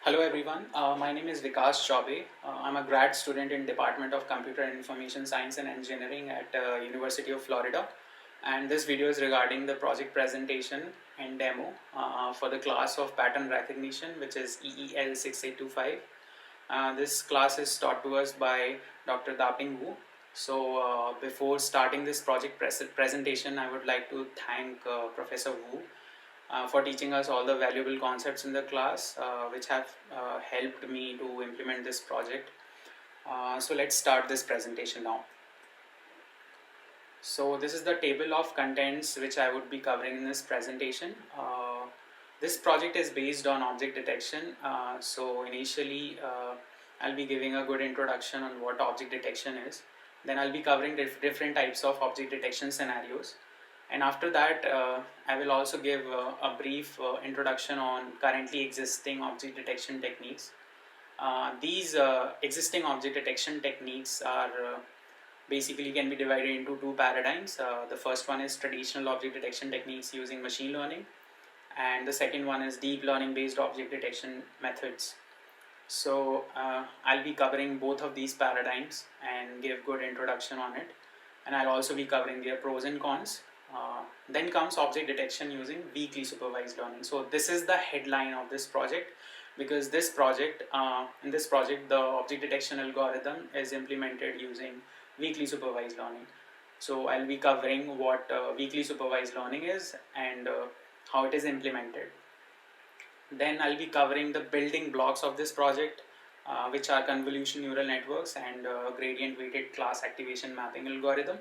Hello everyone, my name is Vikas Chaube. I'm a grad student in Department of Computer and Information Science and Engineering at University of Florida, and this video is regarding the project presentation and demo for the class of pattern recognition, which is EEl6825. This class is taught to us by Dr. Dapeng. So before starting this project presentation, I would like to thank Professor Wu for teaching us all the valuable concepts in the class, which have helped me to implement this project. So let's start this presentation now. So this is the table of contents which I would be covering in this presentation. This project is based on object detection. So initially I'll be giving a good introduction on what object detection is. Then I'll be covering different types of object detection scenarios. And after that, I will also give a brief introduction on currently existing object detection techniques. These existing object detection techniques are basically can be divided into two paradigms. The first one is traditional object detection techniques using machine learning, and the second one is deep learning based object detection methods. So I'll be covering both of these paradigms and give good introduction on it, and I'll also be covering their pros and cons. Then comes object detection using weakly supervised learning. So this is the headline of this project, because in this project the object detection algorithm is implemented using weakly supervised learning. So I'll be covering what weakly supervised learning is and how it is implemented. Then I'll be covering the building blocks of this project, which are convolution neural networks and gradient weighted class activation mapping algorithm.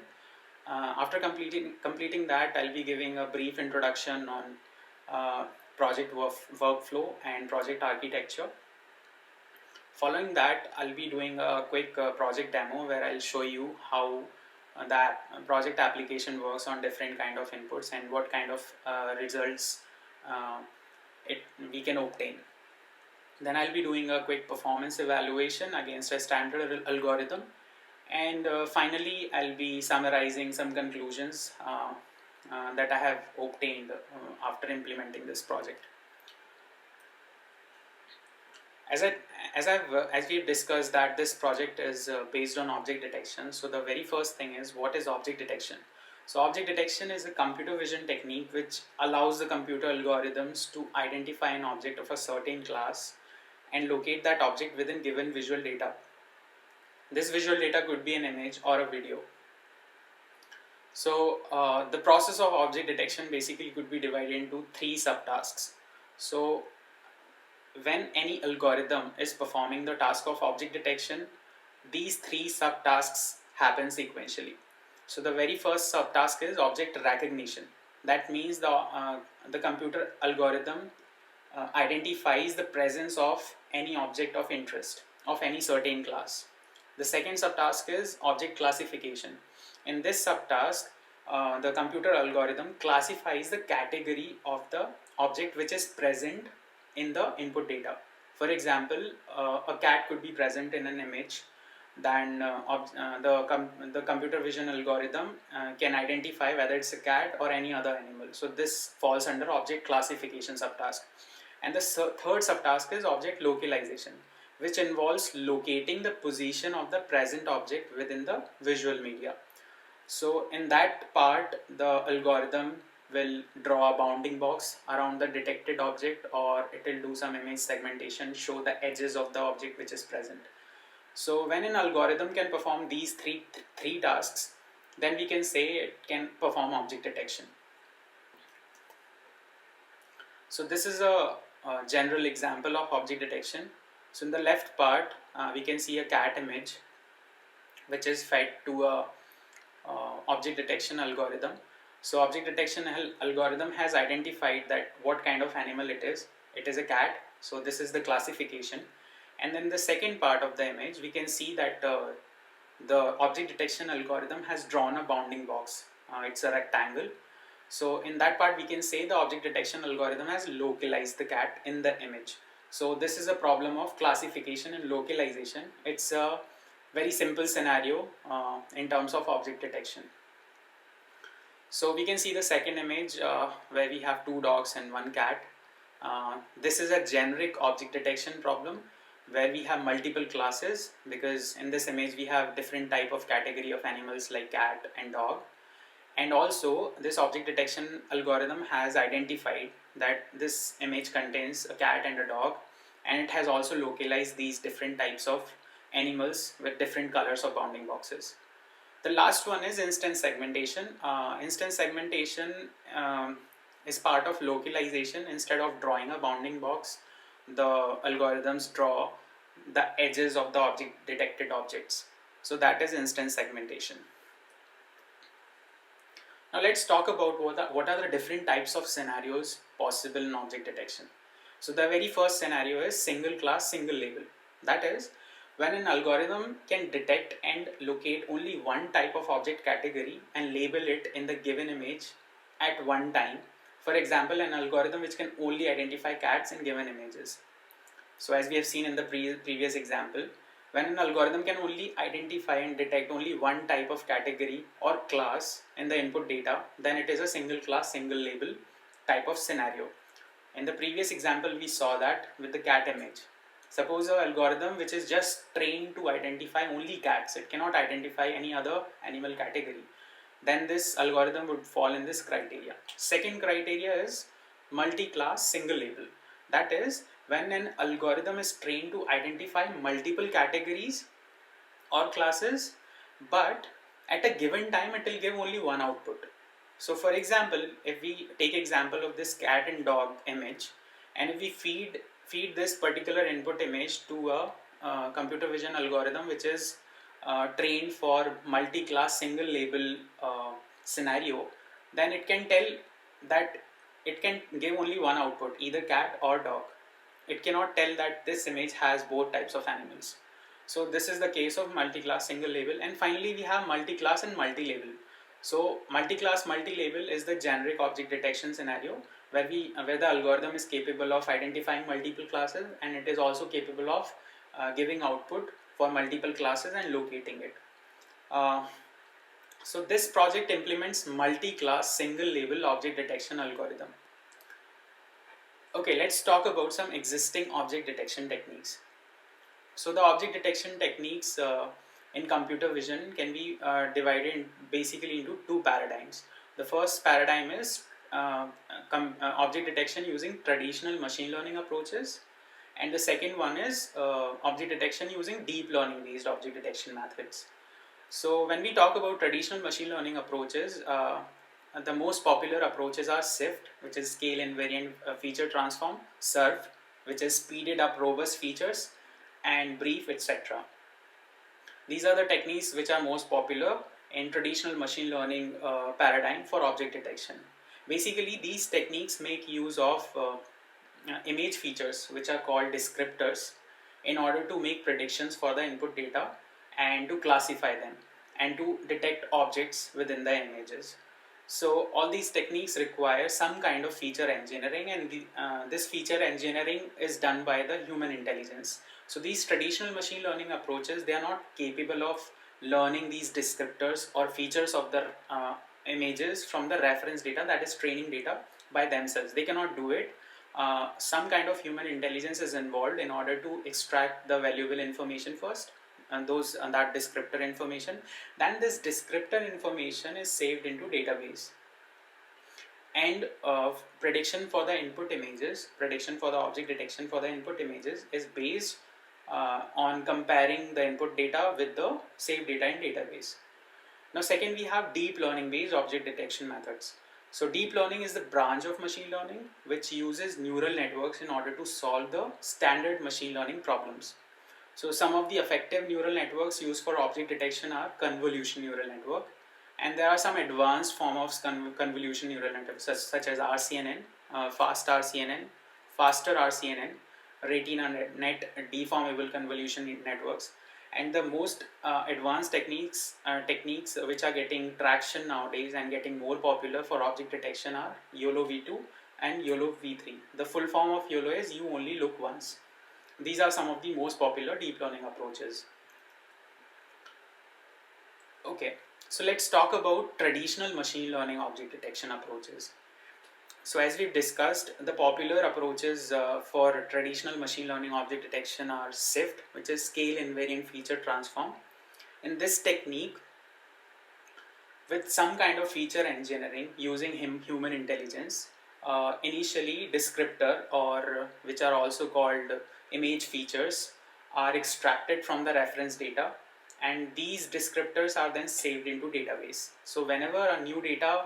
After completing that, I'll be giving a brief introduction on project workflow and project architecture. Following that, I'll be doing a quick project demo where I'll show you how that project application works on different kind of inputs and what kind of results we can obtain. Then I'll be doing a quick performance evaluation against a standard algorithm. And finally, I'll be summarizing some conclusions that I have obtained after implementing this project. As we've discussed that this project is based on object detection. So the very first thing is, what is object detection? So object detection is a computer vision technique which allows the computer algorithms to identify an object of a certain class and locate that object within given visual data. This visual data could be an image or a video. So the process of object detection basically could be divided into three subtasks. So when any algorithm is performing the task of object detection, these three subtasks happen sequentially. So the very first subtask is object recognition. That means the computer algorithm identifies the presence of any object of interest of any certain class. The second subtask is object classification. In this subtask, the computer algorithm classifies the category of the object which is present in the input data. For example, a cat could be present in an image. Then the computer vision algorithm can identify whether it's a cat or any other animal. So this falls under object classification subtask. And the third subtask is object localization, which involves locating the position of the present object within the visual media. So in that part, the algorithm will draw a bounding box around the detected object, or it will do some image segmentation, show the edges of the object which is present. So when an algorithm can perform these three tasks, then we can say it can perform object detection. So this is a general example of object detection. So in the left part, we can see a cat image which is fed to a object detection algorithm. So object detection algorithm has identified that what kind of animal it is. It is a cat. So this is the classification. And then the second part of the image, we can see that the object detection algorithm has drawn a bounding box. It's a rectangle. So in that part, we can say the object detection algorithm has localized the cat in the image. So this is a problem of classification and localization. It's a very simple scenario in terms of object detection. So we can see the second image where we have two dogs and one cat. This is a generic object detection problem where we have multiple classes, because in this image we have different type of category of animals like cat and dog. And also this object detection algorithm has identified that this image contains a cat and a dog, and it has also localized these different types of animals with different colors of bounding boxes. The last one is instance segmentation. Instance segmentation is part of localization. Instead of drawing a bounding box, the algorithms draw the edges of the object detected objects. So that is instance segmentation. Now let's talk about what are the different types of scenarios possible in object detection. So the very first scenario is single class, single label. That is, when an algorithm can detect and locate only one type of object category and label it in the given image at one time. For example, an algorithm which can only identify cats in given images. So as we have seen in the previous example, when an algorithm can only identify and detect only one type of category or class in the input data, then it is a single class, single label type of scenario. In the previous example, we saw that with the cat image. Suppose an algorithm which is just trained to identify only cats, it cannot identify any other animal category, then this algorithm would fall in this criteria. Second criteria is multi-class, single label. That is, when an algorithm is trained to identify multiple categories or classes, but at a given time it will give only one output. So for example, if we take example of this cat and dog image, and if we feed this particular input image to a computer vision algorithm which is trained for multi-class single label scenario, then it can tell that it can give only one output, either cat or dog. It cannot tell that this image has both types of animals. So this is the case of multi-class, single label. And finally we have multi-class and multi-label. So multi-class, multi-label is the generic object detection scenario where the algorithm is capable of identifying multiple classes, and it is also capable of giving output for multiple classes and locating it. So this project implements multi-class single label object detection algorithm. Okay, let's talk about some existing object detection techniques. So the object detection techniques in computer vision can be divided basically into two paradigms. The first paradigm is object detection using traditional machine learning approaches, and the second one is object detection using deep learning based object detection methods. So when we talk about traditional machine learning approaches, the most popular approaches are SIFT, which is scale invariant feature transform, SURF, which is speeded up robust features, and brief, etc. These are the techniques which are most popular in traditional machine learning paradigm for object detection. Basically, these techniques make use of image features which are called descriptors in order to make predictions for the input data and to classify them and to detect objects within the images. So all these techniques require some kind of feature engineering, and this feature engineering is done by the human intelligence. So these traditional machine learning approaches, they are not capable of learning these descriptors or features of the images from the reference data, that is training data, by themselves. They cannot do it. Some kind of human intelligence is involved in order to extract the valuable information first, and that descriptor information. Then this descriptor information is saved into database, and prediction for the input images, prediction for the object detection for the input images is based on comparing the input data with the saved data in database. Now second, we have deep learning based object detection methods. So deep learning is the branch of machine learning which uses neural networks in order to solve the standard machine learning problems. So some of the effective neural networks used for object detection are convolution neural network, and there are some advanced form of convolution neural networks such as RCNN, fast RCNN, faster RCNN, retina net deformable convolution networks. And the most advanced techniques which are getting traction nowadays and getting more popular for object detection are YOLO V2 and YOLO V3. The full form of YOLO is you only look once. These are some of the most popular deep learning approaches. Okay, so let's talk about traditional machine learning object detection approaches. So as we've discussed, the popular approaches for traditional machine learning object detection are SIFT, which is Scale Invariant Feature Transform. In this technique, with some kind of feature engineering using human intelligence, initially descriptor, or which are also called image features, are extracted from the reference data, and these descriptors are then saved into database. So whenever a new data,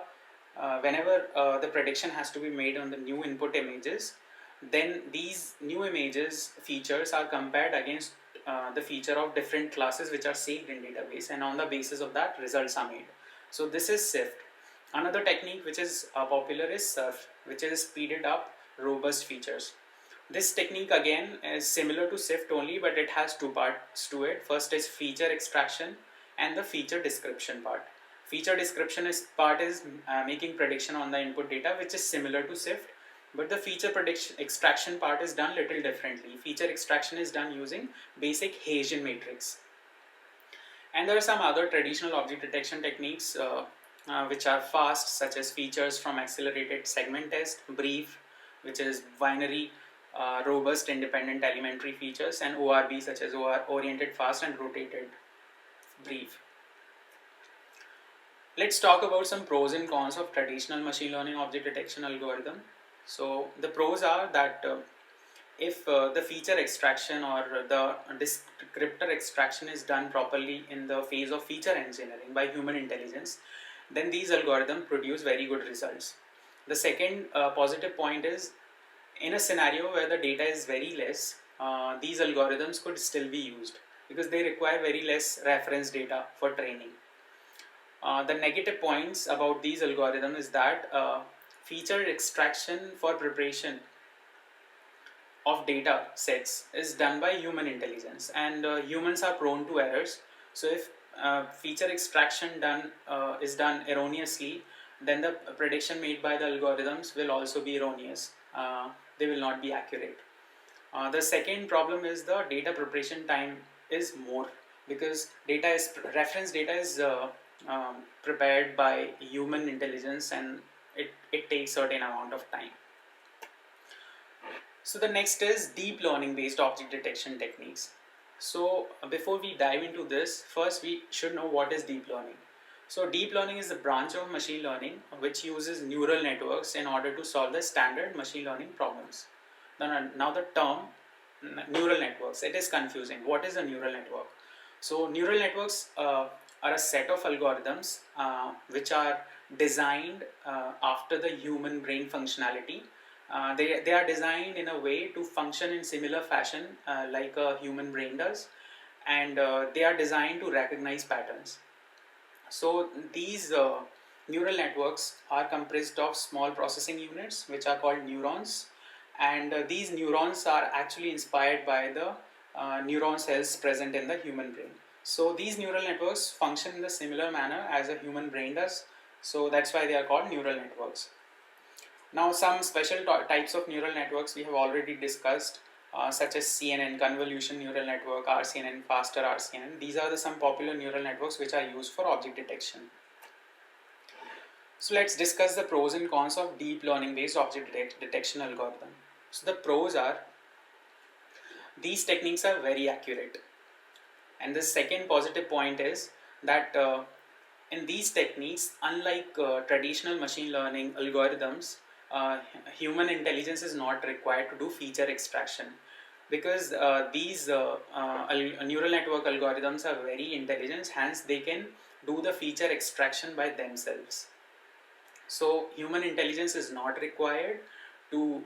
whenever the prediction has to be made on the new input images, then these new images features are compared against the feature of different classes which are saved in database, and on the basis of that results are made. So this is SIFT. Another technique which is popular is SURF, which is speeded up robust features. This technique again is similar to SIFT only, but it has two parts to it. First is feature extraction and the feature description part. Feature description part is making prediction on the input data, which is similar to SIFT, but the feature prediction extraction part is done little differently. Feature extraction is done using basic Bayesian matrix. And there are some other traditional object detection techniques which are fast, such as features from accelerated segment test, brief, which is binary, robust independent elementary features, and ORB, such as oriented fast and rotated brief. Let's talk about some pros and cons of traditional machine learning object detection algorithm. So the pros are that if the feature extraction or the descriptor extraction is done properly in the phase of feature engineering by human intelligence, then these algorithms produce very good results. The second positive point is, in a scenario where the data is very less, these algorithms could still be used because they require very less reference data for training. The negative points about these algorithms is that feature extraction for preparation of data sets is done by human intelligence, and humans are prone to errors. So if feature extraction is done erroneously, then the prediction made by the algorithms will also be erroneous. They will not be accurate. The second problem is the data preparation time is more, because reference data is prepared by human intelligence, and it takes certain amount of time. So the next is deep learning based object detection techniques. So before we dive into this, first we should know what is deep learning. So deep learning is a branch of machine learning which uses neural networks in order to solve the standard machine learning problems. Now the term neural networks, it is confusing. What is a neural network? So neural networks are a set of algorithms which are designed after the human brain functionality. They are designed in a way to function in similar fashion like a human brain does, and they are designed to recognize patterns. So these neural networks are comprised of small processing units which are called neurons, and these neurons are actually inspired by the neuron cells present in the human brain. So these neural networks function in the similar manner as a human brain does, so that's why they are called neural networks. Now some special types of neural networks we have already discussed, such as CNN, Convolution Neural Network, RCNN, Faster RCNN. These are some popular neural networks which are used for object detection. So let's discuss the pros and cons of deep learning based object detection algorithm. So the pros are, these techniques are very accurate. And the second positive point is that in these techniques, unlike traditional machine learning algorithms, human intelligence is not required to do feature extraction, because these neural network algorithms are very intelligent, hence they can do the feature extraction by themselves. So human intelligence is not required to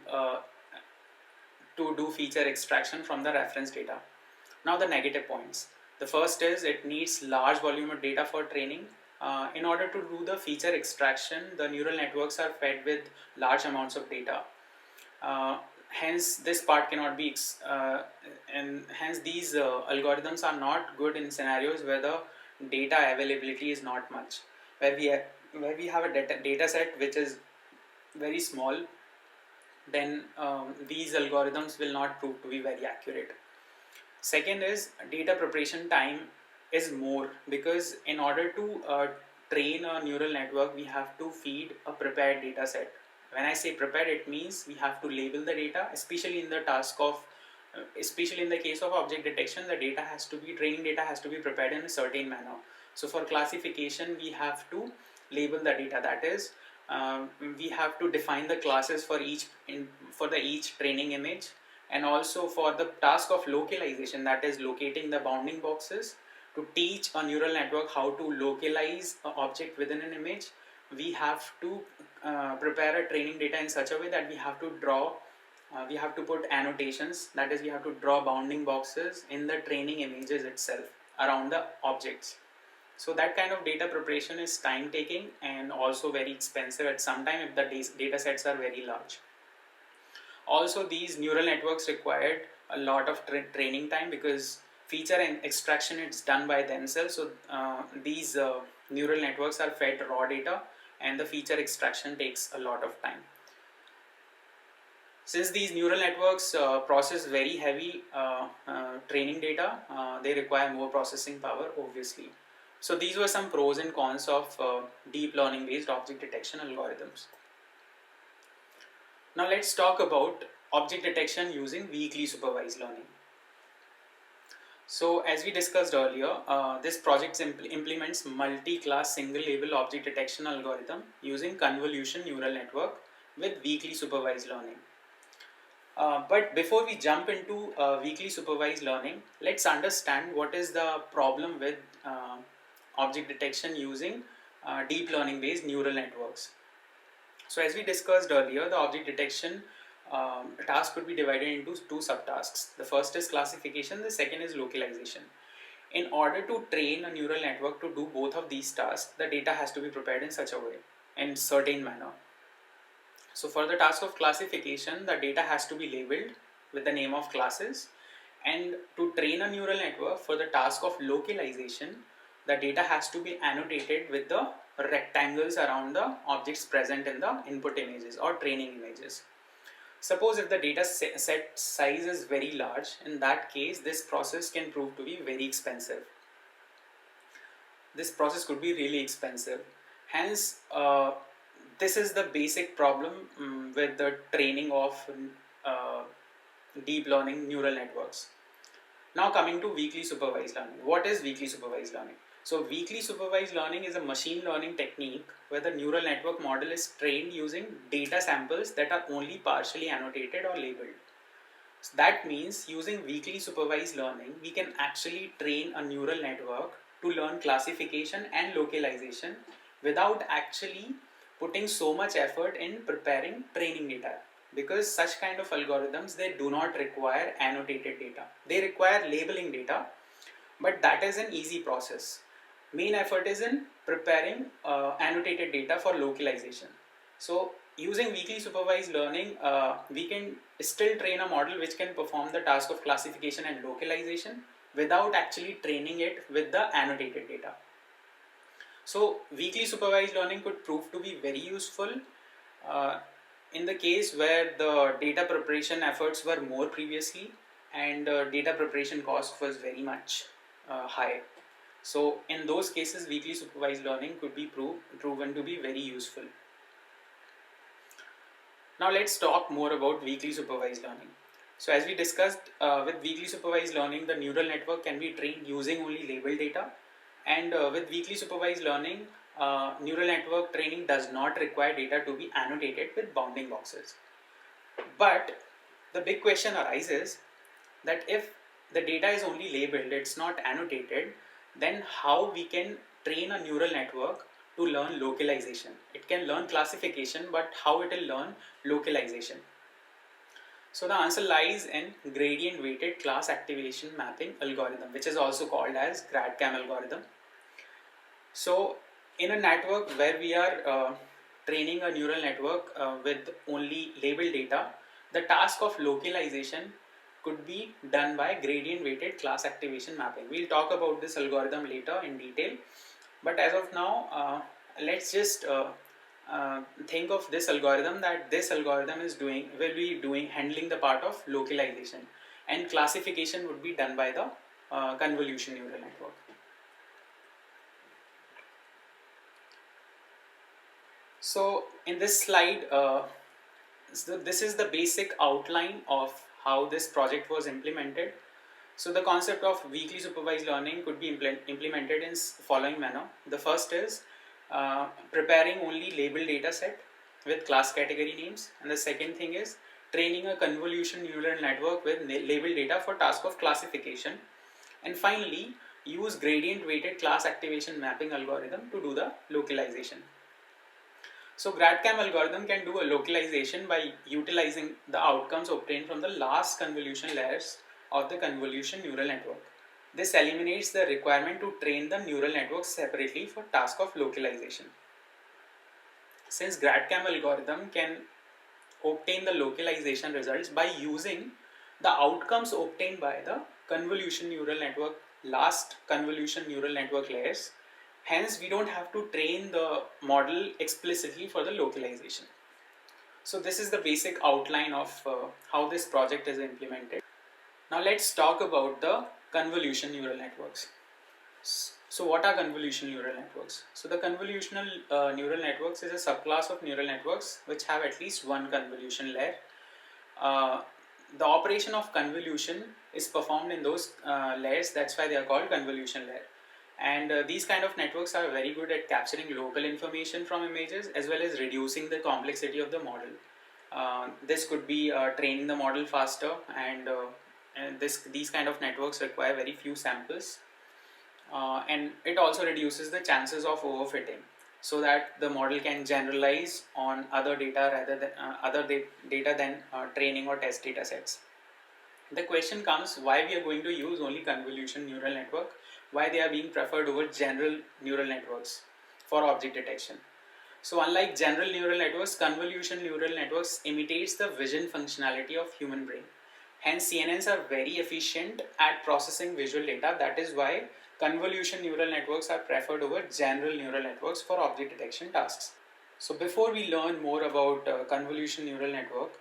do feature extraction from the reference data. Now the negative points. The first is it needs large volume of data for training. In order to do the feature extraction, the neural networks are fed with large amounts of data. Hence this part cannot be, and hence these algorithms are not good in scenarios where the data availability is not much, where we have a data set which is very small, then these algorithms will not prove to be very accurate. Second is data preparation time is more, because in order to train a neural network we have to feed a prepared data set, When I say prepared, it means we have to label the data, especially in the task of, especially in the case of object detection, the data has to be, training data has to be prepared in a certain manner. So for classification, we have to label the data. That is, we have to define the classes for each each training image, and also for the task of localization, that is locating the bounding boxes, to teach a neural network how to localize an object within an image. We have to prepare a training data in such a way that we have to draw, we have to put annotations, that is we have to draw bounding boxes in the training images itself around the objects. So that kind of data preparation is time taking and also very expensive at some time if the data sets are very large. Also, these neural networks required a lot of training time, because feature and extraction is done by themselves. So these neural networks are fed raw data, and the feature extraction takes a lot of time. Since these neural networks process very heavy training data, they require more processing power, obviously. So these were some pros and cons of deep learning based object detection algorithms. Now let's talk about object detection using weakly supervised learning. So as we discussed earlier, this project implements multi-class single label object detection algorithm using convolution neural network with weakly supervised learning. But before we jump into weakly supervised learning, let's understand what is the problem with object detection using deep learning based neural networks. So as we discussed earlier, the object detection task could be divided into two subtasks. The first is classification, the second is localization. In order to train a neural network to do both of these tasks, the data has to be prepared in such a way, in certain manner. So for the task of classification, the data has to be labeled with the name of classes, and to train a neural network for the task of localization, the data has to be annotated with the rectangles around the objects present in the input images or training images. Suppose if the data set size is very large, in that case this process can prove to be very expensive. This process could be really expensive. Hence, this is the basic problem with the training of deep learning neural networks. Now coming to weakly supervised learning. What is weakly supervised learning? So weakly supervised learning is a machine learning technique where the neural network model is trained using data samples that are only partially annotated or labeled. So that means using weakly supervised learning, we can actually train a neural network to learn classification and localization without actually putting so much effort in preparing training data. Because such kind of algorithms, they do not require annotated data. They require labeling data, but that is an easy process. Main effort is in preparing annotated data for localization. So using weakly supervised learning, we can still train a model which can perform the task of classification and localization without actually training it with the annotated data. So weakly supervised learning could prove to be very useful in the case where the data preparation efforts were more previously and data preparation cost was very much high. So in those cases, weakly supervised learning could be proven to be very useful. Now let's talk more about weakly supervised learning. So as we discussed, with weakly supervised learning, the neural network can be trained using only labeled data, and with weakly supervised learning, neural network training does not require data to be annotated with bounding boxes. But the big question arises that if the data is only labeled, it's not annotated, then how we can train a neural network to learn localization? It can learn classification, but how it will learn localization? So the answer lies in gradient weighted class activation mapping algorithm, which is also called as Grad Cam algorithm. So in a network where we are training a neural network with only labeled data, the task of localization could be done by gradient weighted class activation mapping. We'll talk about this algorithm later in detail, but as of now, let's just think of this algorithm, that this algorithm will be handling the part of localization, and classification would be done by the convolution neural network. So in this slide, So this is the basic outline of how this project was implemented. So the concept of weakly supervised learning could be implemented in following manner. The first is preparing only labeled data set with class category names, and the second thing is training a convolution neural network with labeled data for task of classification, and finally use gradient weighted class activation mapping algorithm to do the localization. So Grad Cam algorithm can do a localization by utilizing the outcomes obtained from the last convolution layers of the convolution neural network. This eliminates the requirement to train the neural network separately for task of localization. Since Grad Cam algorithm can obtain the localization results by using the outcomes obtained by the convolution neural network, last convolution neural network layers, hence we don't have to train the model explicitly for the localization. So this is the basic outline of how this project is implemented. Now let's talk about the convolution neural networks. So what are convolution neural networks? So the convolutional neural networks is a subclass of neural networks which have at least one convolution layer. The operation of convolution is performed in those layers, that's why they are called convolution layer. And these kind of networks are very good at capturing local information from images as well as reducing the complexity of the model. This could be training the model faster, and these kind of networks require very few samples, and it also reduces the chances of overfitting, so that the model can generalize on other data rather than data than training or test data sets. The question comes, why we are going to use only convolution neural network, why they are being preferred over general neural networks for object detection. So unlike general neural networks, convolution neural networks imitates the vision functionality of human brain. Hence CNNs are very efficient at processing visual data. That is why convolution neural networks are preferred over general neural networks for object detection tasks. So before we learn more about convolution neural network,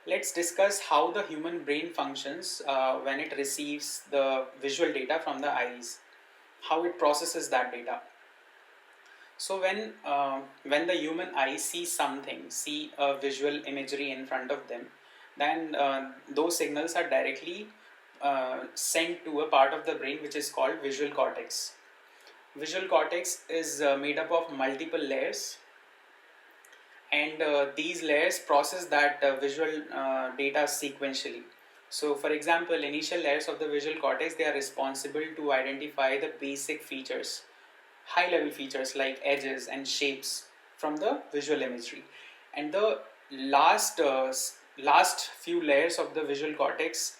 let's discuss how the human brain functions when it receives the visual data from the eyes, how it processes that data. So when the human eye sees something, see a visual imagery in front of them, then those signals are directly sent to a part of the brain which is called visual cortex. Visual cortex is made up of multiple layers, and these layers process that visual data sequentially. So for example, initial layers of the visual cortex, they are responsible to identify the basic features, high level features like edges and shapes from the visual imagery, and the last few layers of the visual cortex,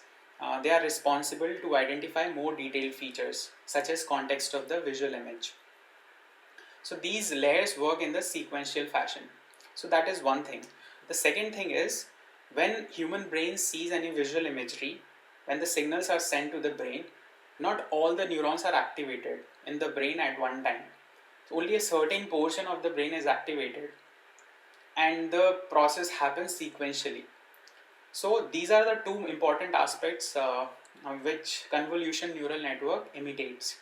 they are responsible to identify more detailed features such as context of the visual image. So these layers work in the sequential fashion. So that is one thing. The second thing is, when human brain sees any visual imagery, when the signals are sent to the brain, not all the neurons are activated in the brain at one time. Only a certain portion of the brain is activated, and the process happens sequentially. So these are the two important aspects which convolution neural network imitates.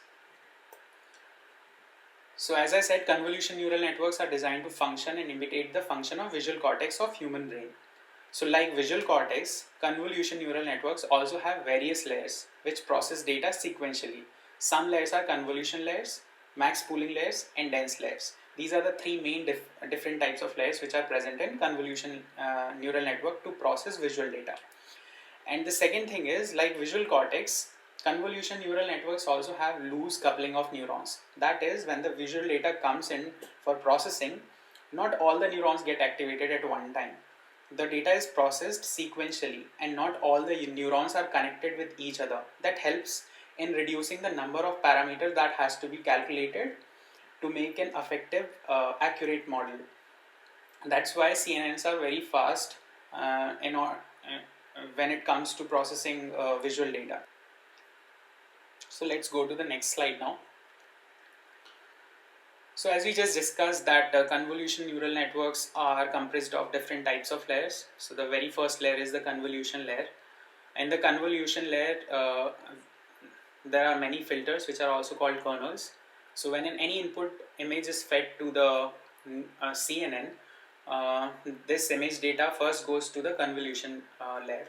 So as I said, convolution neural networks are designed to function and imitate the function of visual cortex of human brain. So like visual cortex, convolution neural networks also have various layers which process data sequentially. Some layers are convolution layers, max pooling layers, and dense layers. These are the three main different types of layers which are present in convolution neural network to process visual data. And the second thing is, like visual cortex, convolution neural networks also have loose coupling of neurons. That is, when the visual data comes in for processing, not all the neurons get activated at one time. The data is processed sequentially, and not all the neurons are connected with each other. That helps in reducing the number of parameters that has to be calculated to make an effective, accurate model. That's why CNNs are very fast when it comes to processing visual data. So let's go to the next slide now. So as we just discussed that convolution neural networks are comprised of different types of layers. So the very first layer is the convolution layer. In the convolution layer, there are many filters which are also called kernels. So when any input image is fed to the CNN, this image data first goes to the convolution layer.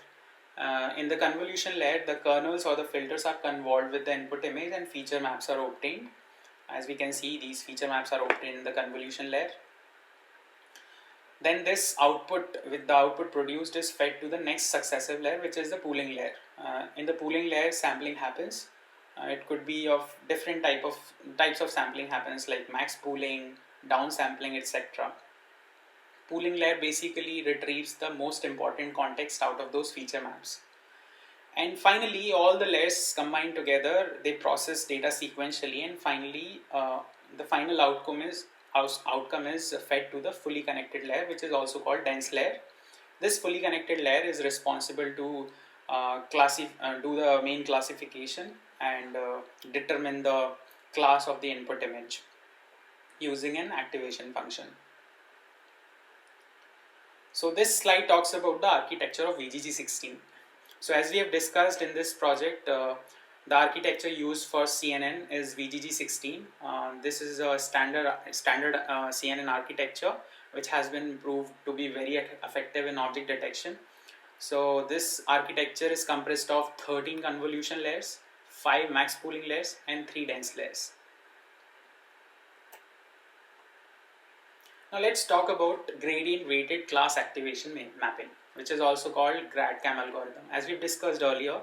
In the convolution layer, the kernels or the filters are convolved with the input image and feature maps are obtained. As we can see, these feature maps are obtained in the convolution layer. Then this output, with the output produced, is fed to the next successive layer, which is the pooling layer. In the pooling layer, sampling happens. It could be of different types of sampling happens, like max pooling, down sampling, etc. Pooling layer basically retrieves the most important context out of those feature maps. And finally, all the layers combined together, they process data sequentially, and finally the final outcome is fed to the fully connected layer, which is also called dense layer. This fully connected layer is responsible to do the main classification and determine the class of the input image using an activation function. So this slide talks about the architecture of VGG16. So as we have discussed in this project, the architecture used for CNN is VGG16. This is a standard CNN architecture which has been proved to be very effective in object detection. So this architecture is comprised of 13 convolution layers, 5 max pooling layers and 3 dense layers. Now let's talk about gradient weighted class activation mapping, which is also called Grad Cam algorithm. As we've discussed earlier,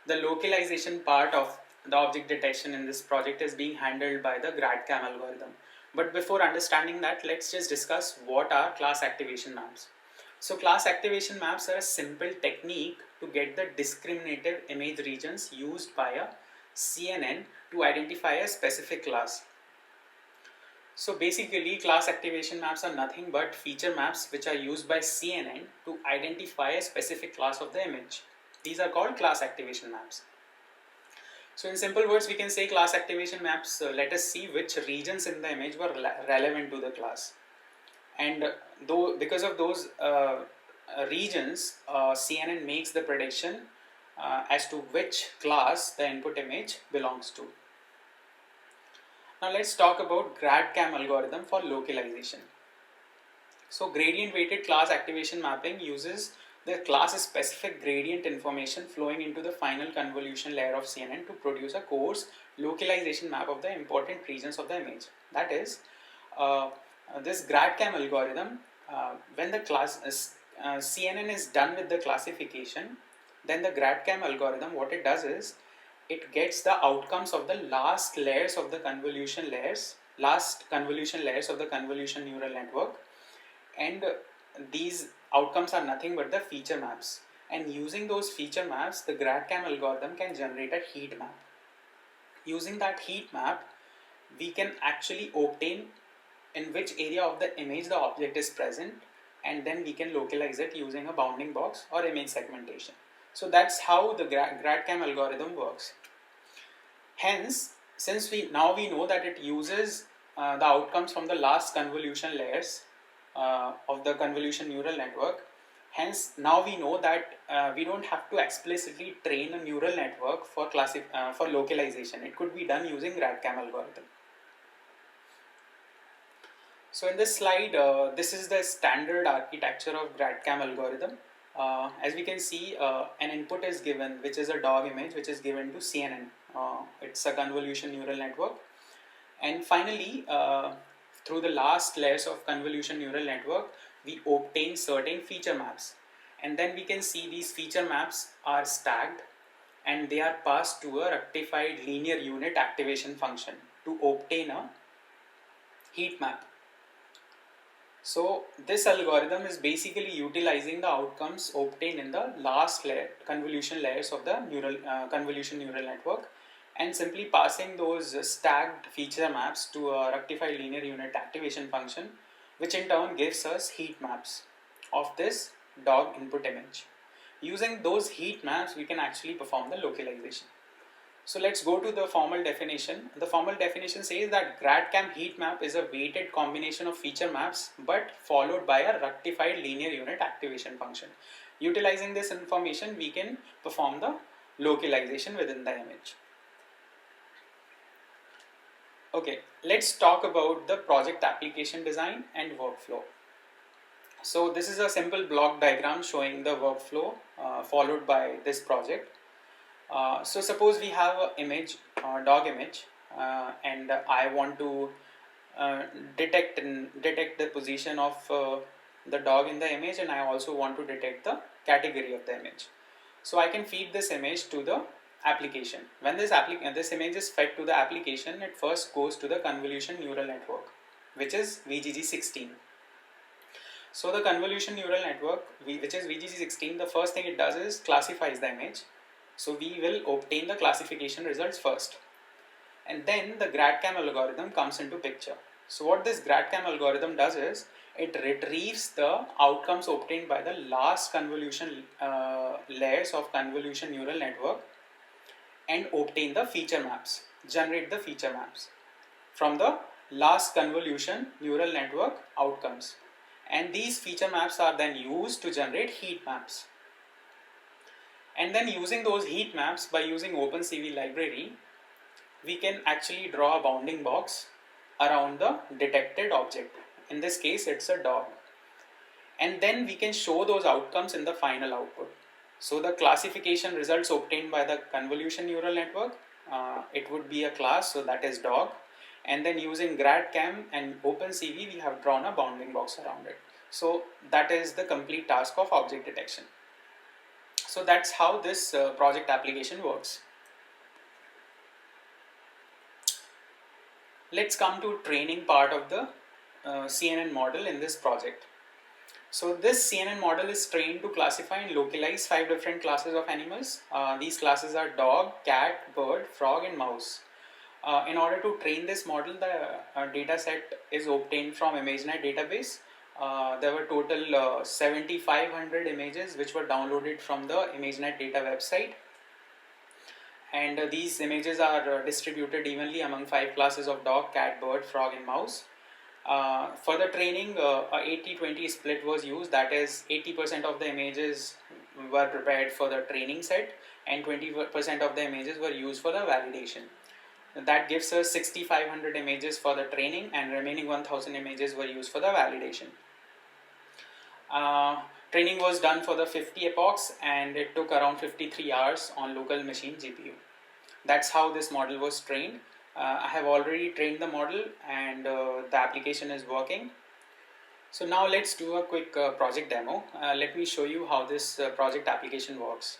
the localization part of the object detection in this project is being handled by the Grad Cam algorithm. But before understanding that, let's just discuss what are class activation maps. So class activation maps are a simple technique to get the discriminative image regions used by a CNN to identify a specific class. So basically, class activation maps are nothing but feature maps which are used by CNN to identify a specific class of the image. These are called class activation maps. So in simple words, we can say class activation maps let us see which regions in the image were relevant to the class. And because of those regions, CNN makes the prediction as to which class the input image belongs to. Now let's talk about Grad Cam algorithm for localization. So gradient weighted class activation mapping uses the class specific gradient information flowing into the final convolution layer of CNN to produce a coarse localization map of the important regions of the image. That is, this Grad Cam algorithm, when the CNN is done with the classification, then the Grad Cam algorithm, what it does is, it gets the outcomes of the last convolution layers of the convolution neural network, and these outcomes are nothing but the feature maps. And using those feature maps, the Grad Cam algorithm can generate a heat map. Using that heat map, we can actually obtain in which area of the image the object is present, and then we can localize it using a bounding box or image segmentation. So that's how the Grad Cam algorithm works. Hence, since we know that it uses the outcomes from the last convolution layers of the convolution neural network, hence now we know that we don't have to explicitly train a neural network for localization. It could be done using Grad Cam algorithm. So in this slide, this is the standard architecture of Grad Cam algorithm. As we can see, an input is given, which is a dog image, which is given to CNN. It's a convolution neural network. And finally, through the last layers of convolution neural network, we obtain certain feature maps. And then we can see these feature maps are stacked and they are passed to a rectified linear unit activation function to obtain a heat map. So this algorithm is basically utilizing the outcomes obtained in the last convolution layers of the convolution neural network, and simply passing those stacked feature maps to a rectified linear unit activation function, which in turn gives us heat maps of this dog input image. Using those heat maps, we can actually perform the localization. So let's go to the formal definition. The formal definition says that Grad Cam heat map is a weighted combination of feature maps but followed by a rectified linear unit activation function. Utilizing this information, we can perform the localization within the image. Okay, let's talk about the project application design and workflow. So this is a simple block diagram showing the workflow followed by this project. So suppose we have an image, dog image, and I want to uh, detect the position of the dog in the image, and I also want to detect the category of the image. So I can feed this image to the application. When this image is fed to the application, it first goes to the convolution neural network, which is VGG16. So the convolution neural network, which is VGG16, the first thing it does is classifies the image. So we will obtain the classification results first. And then the Grad Cam algorithm comes into picture. So what this Grad Cam algorithm does is, it retrieves the outcomes obtained by the last convolution layers of convolution neural network and obtain the feature maps, generate the feature maps from the last convolution neural network outcomes. And these feature maps are then used to generate heat maps. And then using those heat maps, by using OpenCV library, we can actually draw a bounding box around the detected object. In this case, it's a dog. And then we can show those outcomes in the final output. So the classification results obtained by the convolution neural network, it would be a class, so that is dog. And then using Grad Cam and OpenCV, we have drawn a bounding box around it. So that is the complete task of object detection. So that's how this project application works. Let's come to training part of the CNN model in this project. So this CNN model is trained to classify and localize 5 different classes of animals. These classes are dog, cat, bird, frog and mouse. In order to train this model, the data set is obtained from ImageNet database. There were total 7,500 images which were downloaded from the ImageNet data website. And these images are distributed evenly among 5 classes of dog, cat, bird, frog and mouse. For the training, a 80-20 split was used, that is 80% of the images were prepared for the training set and 20% of the images were used for the validation. That gives us 6,500 images for the training and remaining 1,000 images were used for the validation. Training was done for the 50 epochs and it took around 53 hours on local machine GPU. That's how this model was trained. I have already trained the model and the application is working. So now let's do a quick project demo. Let me show you how this project application works.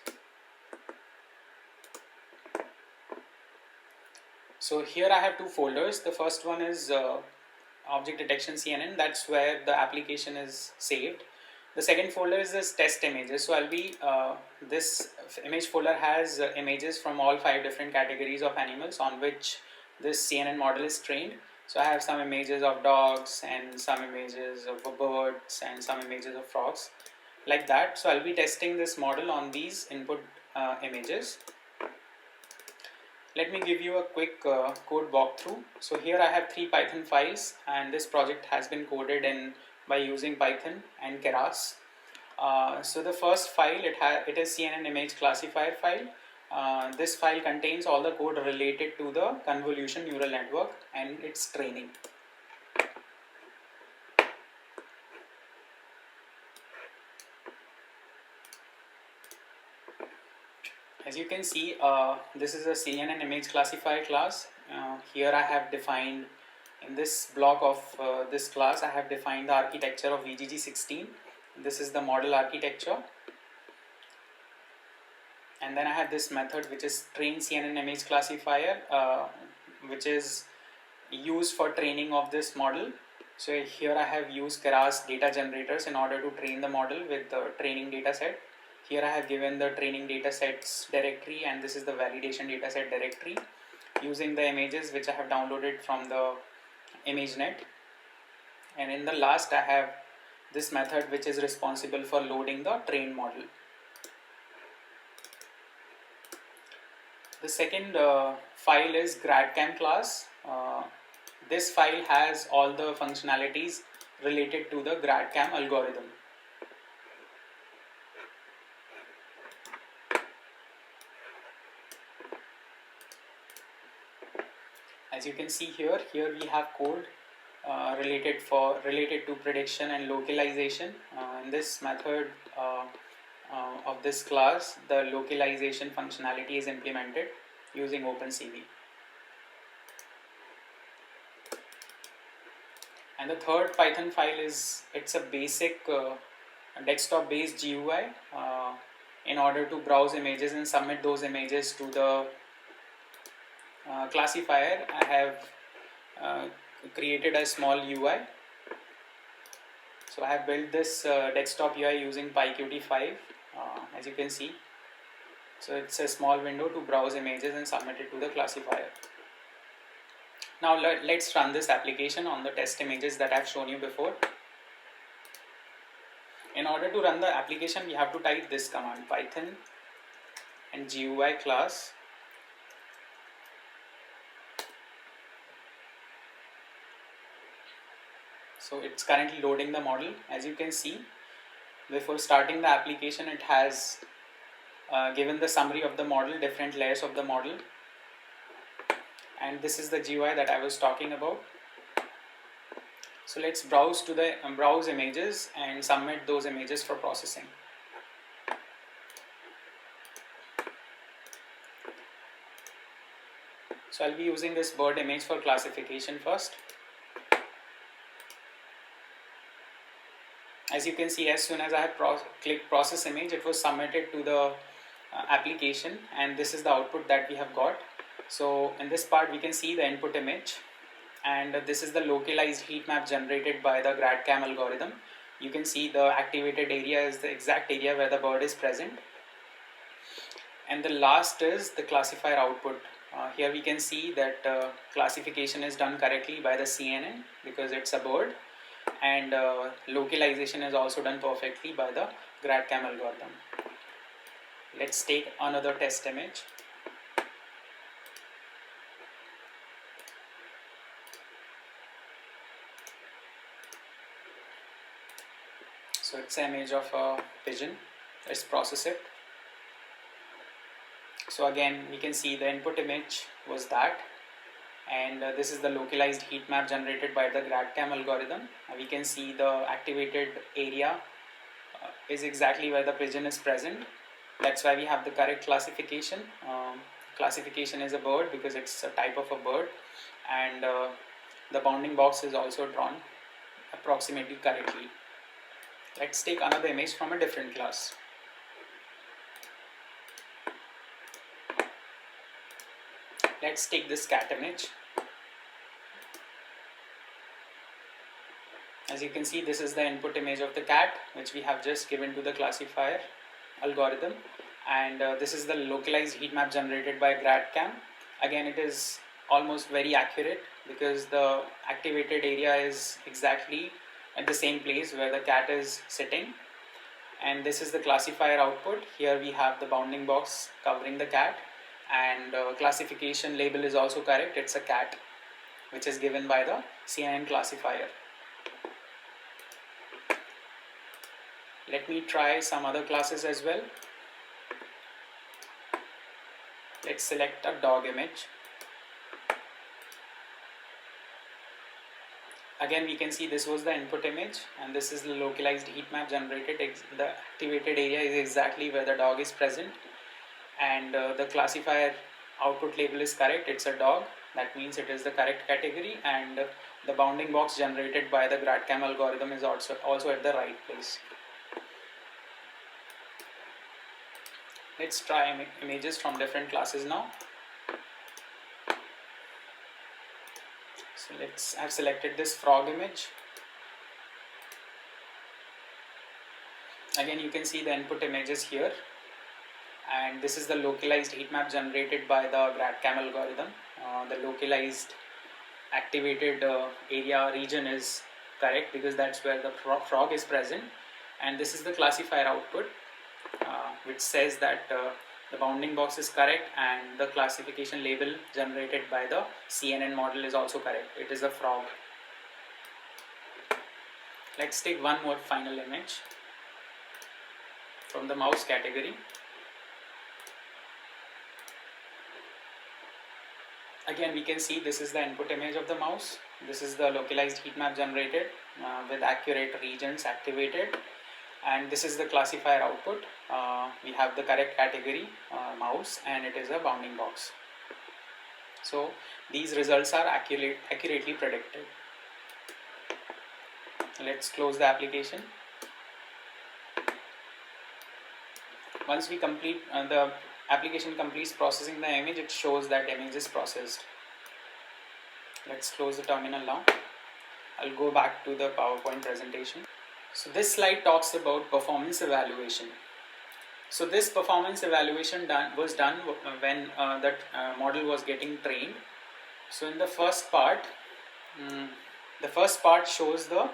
So here I have 2 folders. The first one is object detection CNN. That's where the application is saved. The second folder is this test images. So this image folder has images from all 5 different categories of animals on which this CNN model is trained. So I have some images of dogs and some images of birds and some images of frogs, like that. So I'll be testing this model on these input images. Let me give you a quick code walkthrough. So here I have 3 Python files and this project has been coded in by using Python and Keras. So the first file, it is CNN image classifier file. This file contains all the code related to the convolution neural network and its training. As you can see, this is a CNN image classifier class. Here I have defined, in this block of this class, I have defined the architecture of VGG16. This is the model architecture. And then I have this method which is train CNN image classifier, which is used for training of this model. So here I have used Keras data generators in order to train the model with the training data set. Here I have given the training datasets directory and this is the validation dataset directory using the images which I have downloaded from the ImageNet. And in the last I have this method which is responsible for loading the trained model. The second file is Grad Cam class. This file has all the functionalities related to the Grad Cam algorithm. As you can see here we have code related to prediction and localization. In this method of this class, the localization functionality is implemented using OpenCV. And the third Python file it's a basic desktop based GUI in order to browse images and submit those images to the classifier. I have created a small UI. So I have built this desktop UI using PyQt5, as you can see. So it's a small window to browse images and submit it to the classifier. Now let's run this application on the test images that I've shown you before. In order to run the application, we have to type this command, python and GUI class. So it's currently loading the model. As you can see, before starting the application, it has given the summary of the model, different layers of the model. And this is the GUI that I was talking about. So let's browse to the browse images and submit those images for processing. So I'll be using this bird image for classification first. As you can see, as soon as I have clicked process image, it was submitted to the application, and this is the output that we have got. So in this part, we can see the input image, and this is the localized heat map generated by the Grad Cam algorithm. You can see the activated area is the exact area where the bird is present. And the last is the classifier output. Here we can see that classification is done correctly by the CNN because it's a bird, and localization is also done perfectly by the Grad Cam algorithm. Let's take another test image. So it's an image of a pigeon. Let's process it. So again, we can see the input image was that, and this is the localized heat map generated by the Grad Cam algorithm. We can see the activated area is exactly where the pigeon is present. That's why we have the correct classification. Classification is a bird because it's a type of a bird, and the bounding box is also drawn approximately correctly. Let's take another image from a different class. Let's take this cat image. As you can see, this is the input image of the cat, which we have just given to the classifier algorithm, and this is the localized heat map generated by Grad Cam. Again, it is almost very accurate because the activated area is exactly at the same place where the cat is sitting. And this is the classifier output. Here we have the bounding box covering the cat, and classification label is also correct. It's a cat, which is given by the CNN classifier. Let me try some other classes as well. Let's select a dog image. Again, we can see this was the input image, and this is the localized heat map generated. The activated area is exactly where the dog is present, and the classifier output label is correct. It's a dog. That means it is the correct category, and the bounding box generated by the Grad Cam algorithm is also at the right place. Let's try images from different classes now. So I've selected this frog image. Again, you can see the input images here, and this is the localized heat map generated by the Grad Cam algorithm. The localized activated area region is correct because that's where the frog is present, and this is the classifier output, which says that the bounding box is correct and the classification label generated by the CNN model is also correct. It is a frog. Let's take one more final image from the mouse category. Again, we can see this is the input image of the mouse. This is the localized heat map generated with accurate regions activated, and this is the classifier output. We have the correct category mouse, and it is a bounding box. So these results are accurately predicted. Let's close the application. Once we complete the application completes processing the image, it shows that image is processed. Let's close the terminal now. I'll go back to the PowerPoint presentation. So this slide talks about performance evaluation. So this performance evaluation was done when that model was getting trained. So in the first part shows the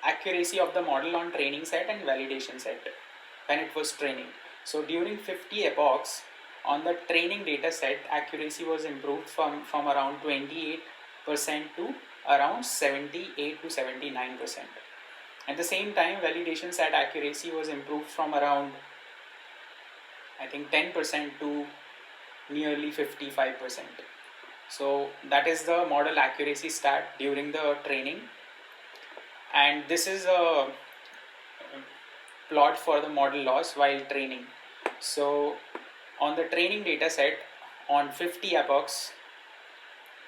accuracy of the model on training set and validation set when it was training. So during 50 epochs on the training data set, accuracy was improved from around 28% to around 78 to 79%. At the same time, validation set accuracy was improved from around, I think, 10% to nearly 55%. So that is the model accuracy stat during the training, and this is a plot for the model loss while training. So on the training data set on 50 epochs,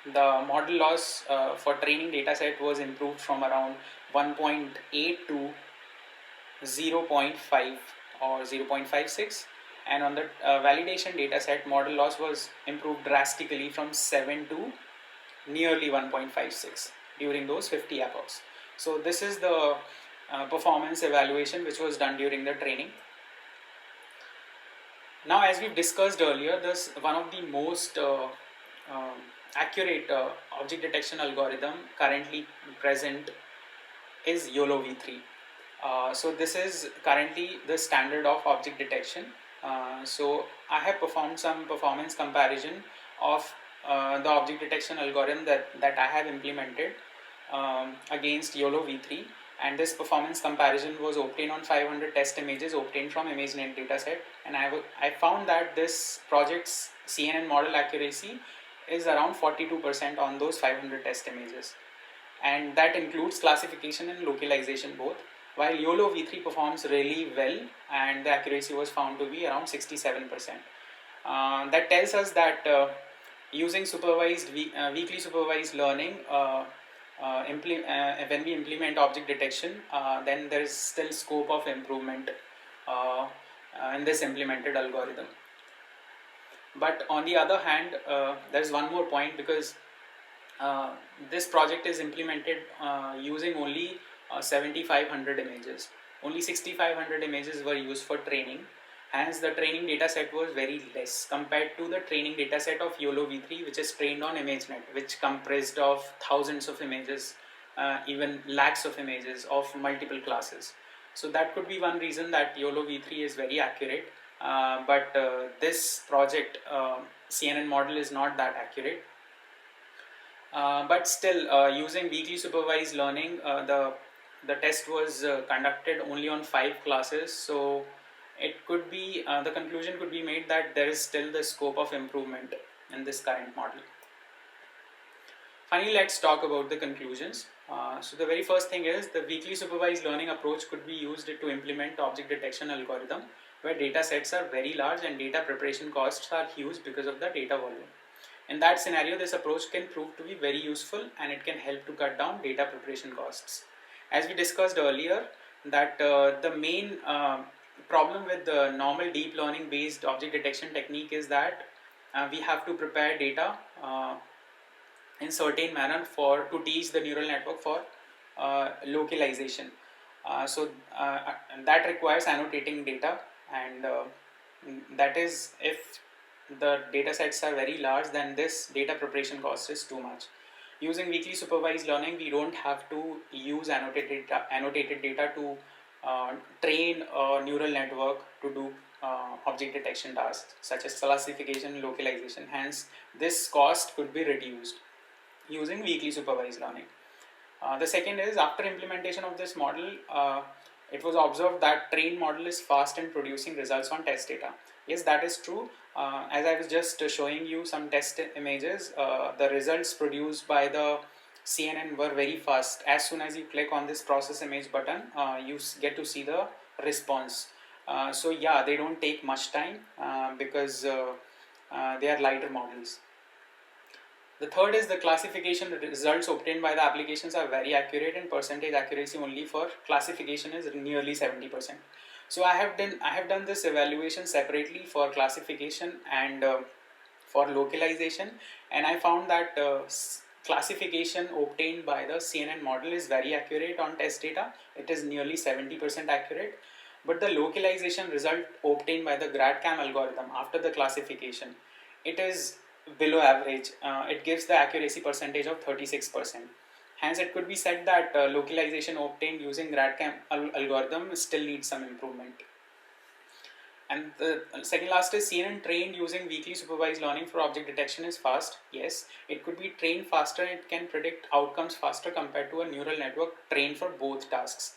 the model loss for training data set was improved from around 1.8 to 0.5 or 0.56, and on the validation data set, model loss was improved drastically from 7 to nearly 1.56 during those 50 epochs. So this is the performance evaluation which was done during the training. Now, as we've discussed earlier, this one of the most accurate object detection algorithm currently present is YOLO v3. So this is currently the standard of object detection. So I have performed some performance comparison of the object detection algorithm that I have implemented against YOLO v3, and this performance comparison was obtained on 500 test images obtained from ImageNet dataset, and I found that this project's CNN model accuracy is around 42% on those 500 test images, and that includes classification and localization both, while YOLO v3 performs really well and the accuracy was found to be around 67%. That tells us that using weekly supervised learning, when we implement object detection, then there is still scope of improvement in this implemented algorithm. But on the other hand, there is one more point, because this project is implemented using only 7500 images. Only 6500 images were used for training. Hence, the training data set was very less compared to the training data set of YOLO v3, which is trained on ImageNet, which comprised of thousands of images, even lakhs of images of multiple classes. So that could be one reason that YOLO v3 is very accurate, but this project CNN model is not that accurate. But still, using weekly supervised learning, the test was conducted only on 5 classes, so it could be the conclusion could be made that there is still the scope of improvement in this current model. Finally, let's talk about the conclusions. So the very first thing is, the weekly supervised learning approach could be used to implement object detection algorithm where data sets are very large and data preparation costs are huge because of the data volume. In that scenario, this approach can prove to be very useful and it can help to cut down data preparation costs. As we discussed earlier, that the main problem with the normal deep learning based object detection technique is that we have to prepare data in certain manner to teach the neural network for localization. So that requires annotating data, and that is, if the data sets are very large, then this data preparation cost is too much. Using weekly supervised learning, we don't have to use annotated data to train a neural network to do object detection tasks such as classification and localization. Hence, this cost could be reduced using weekly supervised learning. The second is, after implementation of this model, it was observed that trained model is fast in producing results on test data. Yes, that is true, As I was just showing you some test images, the results produced by the CNN were very fast. As soon as you click on this process image button, you get to see the response. So yeah, they don't take much time because they are lighter models. The third is the classification results obtained by the applications are very accurate, and percentage accuracy only for classification is nearly 70%. So I have done this evaluation separately for classification and for localization, and I found that classification obtained by the CNN model is very accurate on test data. It is nearly 70% accurate, but the localization result obtained by the Grad Cam algorithm after the classification, it is below average. It gives the accuracy percentage of 36%. Hence, it could be said that localization obtained using Grad Cam algorithm still needs some improvement. And the second last is CNN trained using weakly supervised learning for object detection is fast. Yes, it could be trained faster and it can predict outcomes faster compared to a neural network trained for both tasks.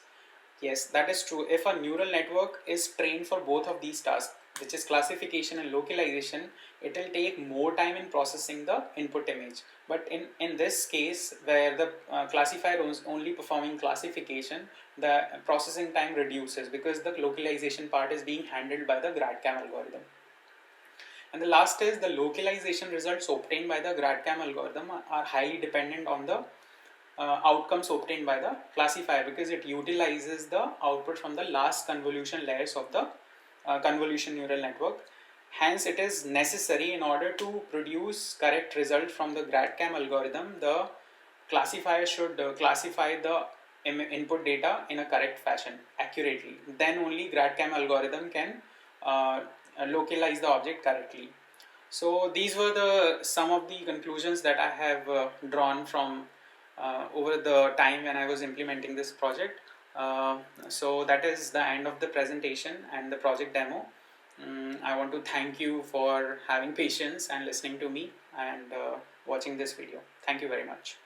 Yes, that is true. If a neural network is trained for both of these tasks, which is classification and localization, it will take more time in processing the input image. But in this case, where the classifier is only performing classification, the processing time reduces because the localization part is being handled by the Grad Cam algorithm. And the last is the localization results obtained by the Grad Cam algorithm are highly dependent on the outcomes obtained by the classifier, because it utilizes the output from the last convolution layers of the convolution neural network. Hence, it is necessary in order to produce correct result from the Grad Cam algorithm, the classifier should classify the input data in a correct fashion accurately. Then only Grad Cam algorithm can localize the object correctly. So these were some of the conclusions that I have drawn from over the time when I was implementing this project. So that is the end of the presentation and the project demo. I want to thank you for having patience and listening to me and watching this video. Thank you very much.